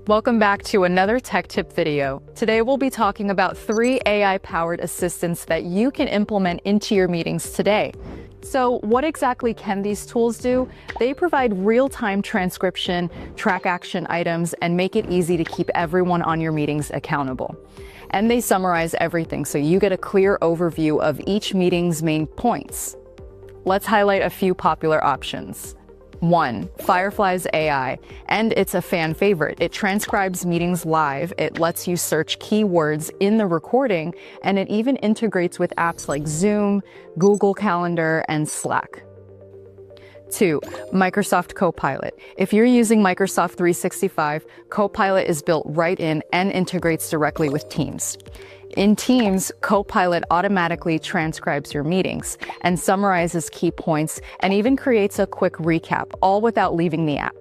Welcome back to another tech tip video. Today we'll be talking about 3 AI-powered assistants that you can implement into your meetings today. So what exactly can these tools do? They provide real-time transcription, track action items, and make it easy to keep everyone on your meetings accountable. And they summarize everything so you get a clear overview of each meeting's main points. Let's highlight a few popular options. 1. Firefly's AI, and it's a fan favorite. It transcribes meetings live, it lets you search keywords in the recording, and it even integrates with apps like Zoom, Google Calendar, and Slack. 2. Microsoft Copilot. If you're using Microsoft 365, Copilot is built right in and integrates directly with Teams. In Teams, Copilot automatically transcribes your meetings and summarizes key points and even creates a quick recap, all without leaving the app.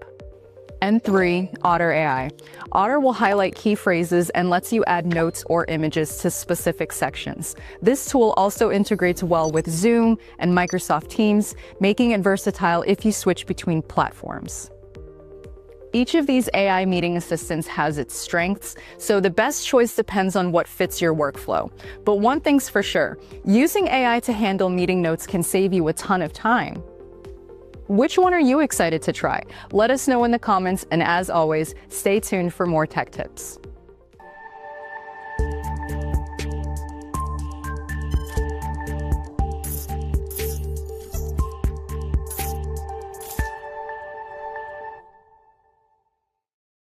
And 3. Otter AI. Otter will highlight key phrases and lets you add notes or images to specific sections. This tool also integrates well with Zoom and Microsoft Teams, making it versatile if you switch between platforms. Each of these AI meeting assistants has its strengths, so the best choice depends on what fits your workflow. But one thing's for sure, using AI to handle meeting notes can save you a ton of time. Which one are you excited to try? Let us know in the comments, and as always, stay tuned for more tech tips.